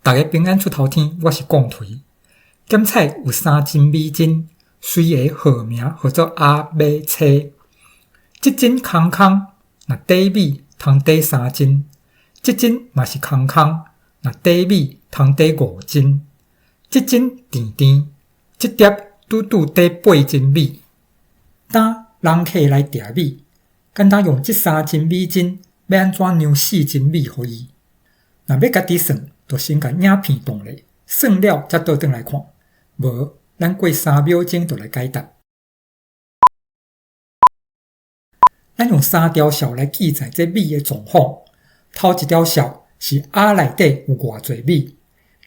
大家平安出头天，我是讲推。检菜有3斤米精，随个号名叫做 A、B、C。这斤空空，若底米通底3斤；这斤嘛是空空，若底米通底5斤。这斤甜甜，这碟拄底8斤米。当人客来订米，简单用这3斤米精，要安怎量4斤米给伊？若要家己算，就先甲影片动咧，算了才倒转来看。无，咱过3秒钟就来解答。咱用3条线来记载这米的状况。头一条线是 A 内底有偌侪米，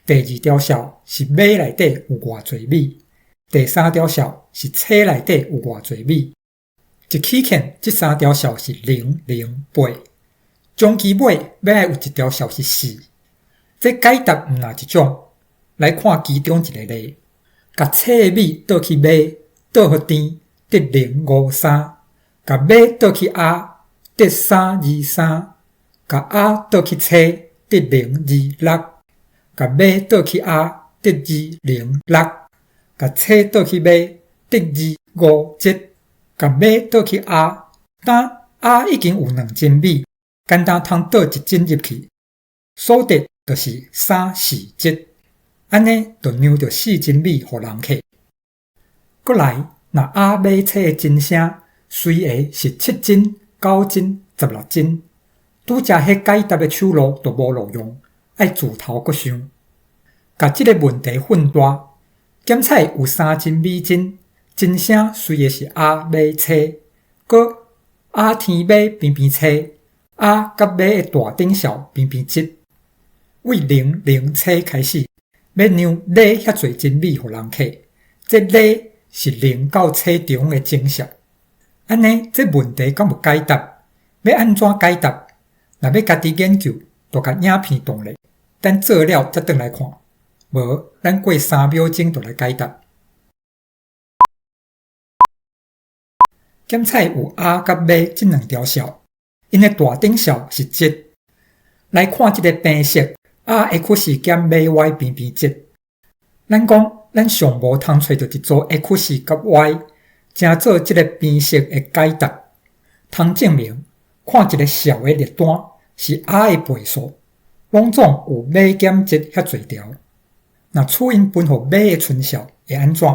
第二条线是 B 内底有偌侪米，第3条线是 C 内底有偌侪米。一起看，这3条线是0、0、8，中期尾要爱有一条线是4。这解答毋若一种，来看其中一个例。甲 C 的米倒去 B， 倒互甜，得0、5、3；甲 B 倒去 A， 得3、2、3；甲 A 倒去 C， 得0、2、6；甲 B 倒去 A， 得2、0、6；甲 C 倒去 B， 得2、5、7；甲 B 倒去 A， 当 A 已经有2斤米，简单通倒1斤入去，所得就是3、4、7。安尼就量着4斤米给人客。过来，若 A、B、C 的斤声，随个是7斤、9斤、16斤，拄则迄解答的手路就无路用，爱自头阁想。甲即个问题混大，检菜有3斤米精，斤声随个是 A、B、C， 搁 A 天 B 偏偏 C，A 甲 B 的大顶小偏偏7，为0、0、C 开始。要量礼遐侪斤米给人客，这礼是0到7中的整数。安尼，这问题敢有解答？要安怎解答？若要家己研究，就甲影片动咧，等做了才转来看。无，咱过3秒钟就来解答。检菜有 A 甲 B 这2条线，因的大顶数是7。来看这个平式。RX 减 BY 偏偏7，咱讲咱上无通找到一组 X 甲 Y， 正做这个边式的解答。通证明，看一个小的列单是 R 的倍数，拢总有 B 减7遐侪条。若处因分互 B 的春数会安怎？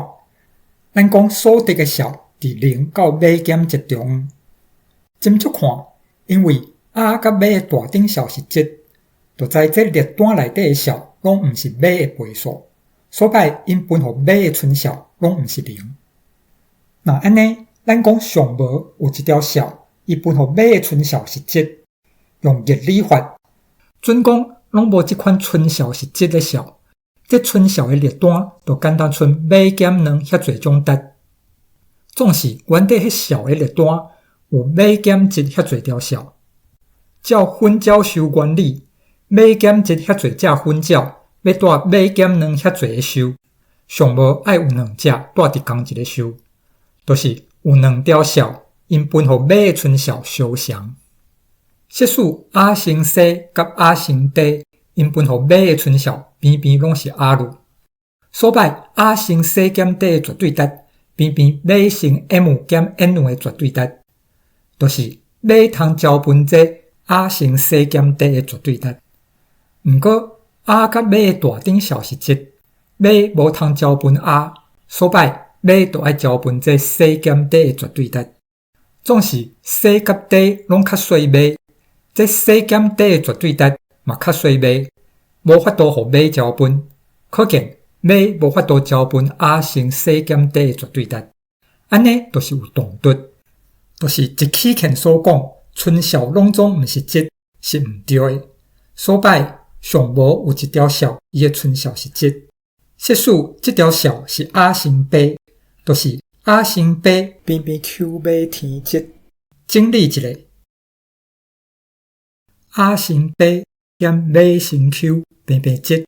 咱讲所得的数伫0到 B 减7中。斟酌看，因为 R 甲 B 的大顶数是7。就知这列单内底的数拢毋是 B 的倍数，所摆因分互 B 的春数拢毋是0。那安尼，咱讲上无有一条数，伊分互 B 的春数是7，用热理法，准讲拢无即款春数是7的数，这春数的列单就简单剩 B 减2遐侪种值。总是原底迄数的列单有 B 减7遐侪条数，照分交收原理。B 减7遐侪只分照，要带 B 减2遐侪个收，上无爱有2只带伫同一个收，就是有2条数，因分互 B 的春数相像。设使 A 乘 C 甲 A 乘 D， 因分互 B 的春数偏偏拢是 R， 所摆 A 乘 C 减 D 的绝对值，偏偏 B 乘 M 减 N 的绝对值，就是 B 通交分这 A 乘 C 减 D 的绝对值。毋过 A 甲 B 的大顶数是7，B 无通交分 A， 所摆 B 就爱交分这 C 减 D 的绝对值。总是 C 甲 D 拢较细 B， 这 C 减 D 的绝对值嘛较细 B， 无法度互 B 交分，可见 B 无法度交分 A 乘 C 减 D 的绝对值。安尼就是有动突，就是一起看所讲，春数拢总毋是7，是毋对的。所摆上无有一条数，伊的春数是7。设使这条数是 A 乘 B， 就是 A 乘 B 偏偏 QB 添7。整理一下 ，A 乘 B 减 B 乘 Q 偏偏7，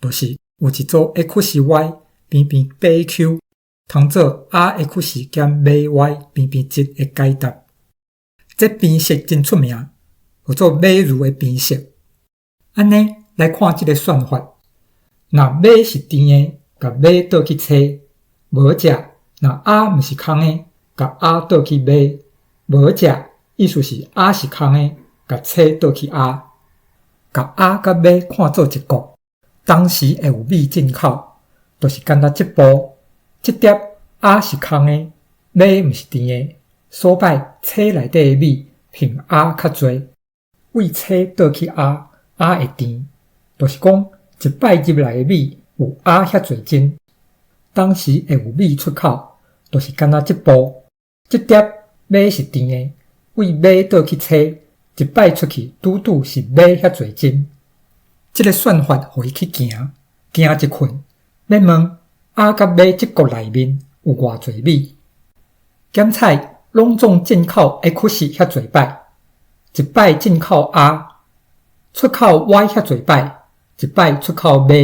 就是有一组 XY 偏偏 BQ， 通做 RX 减 BY 偏偏7的解答。这边式真出名，叫做美如的边式。安尼来看这个算法，若马是甜的，甲马倒去车，无食；若鸭毋是空的，甲鸭倒去马，无食。意思是鸭是空的，甲车倒去鸭。甲鸭甲马看做一国，当时会有米进口，就是干那这步。这碟鸭是空的，马毋是甜的，所摆车内底的米比鸭较侪，为车倒去鸭，鸭会甜。就是讲一摆入来的米有鸭遐侪斤，当时会有米出口，就是干那这步。这碟马是甜的，为马倒去车，一摆出去拄拄是马遐侪斤。这个算法互伊去行一困，要问鸭甲马这国内面有偌侪米？检采拢总进口会出是遐侪摆，一摆进口鸭，出口 Y 遐侪摆，一摆出口马，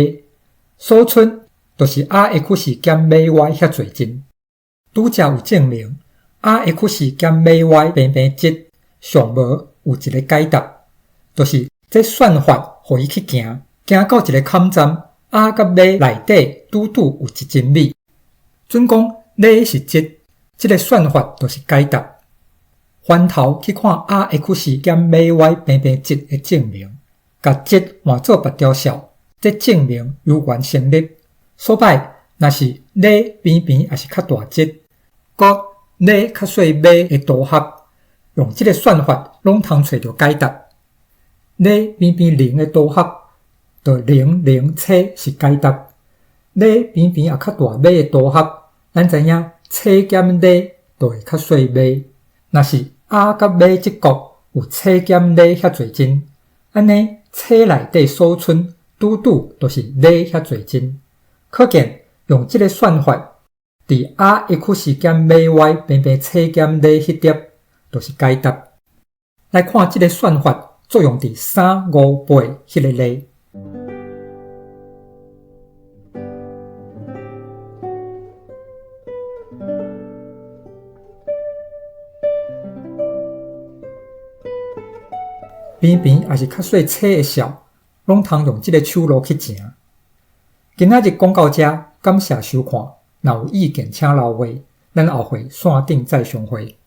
所剩就是鸭会出是减马 Y 遐侪斤。拄则有证明，鸭会出是减马 Y 平平质，上无有一个解答，就是这算法互伊去行到一个坎站，鸭甲马内底拄拄有一斤米。准讲马是质，这个算法就是解答。翻头去看鸭会出是减马 Y 平平质的证明，甲质换做别条数，这证明有缘成立。所摆若是马偏偏也是较大质，佮马较细马的组合，用这个算法拢通找到解答。马偏偏0的组合，就0 0车是解答。马偏偏也较大马的组合，咱知影车减马就会较细马。若是鸭甲马这国有车减马遐侪斤，安尼车内底所剩拄拄就是马遐侪斤。可见用这个算法，伫鸭1+4减马 Y 平平车减马迄碟，就是解答。来看这个算法作用伫3、5、8迄个例。偏偏也是较细车的数，拢通用这个手路去行。今仔日讲到这，感谢收看。若有意见请留言，咱后回线顶再相会。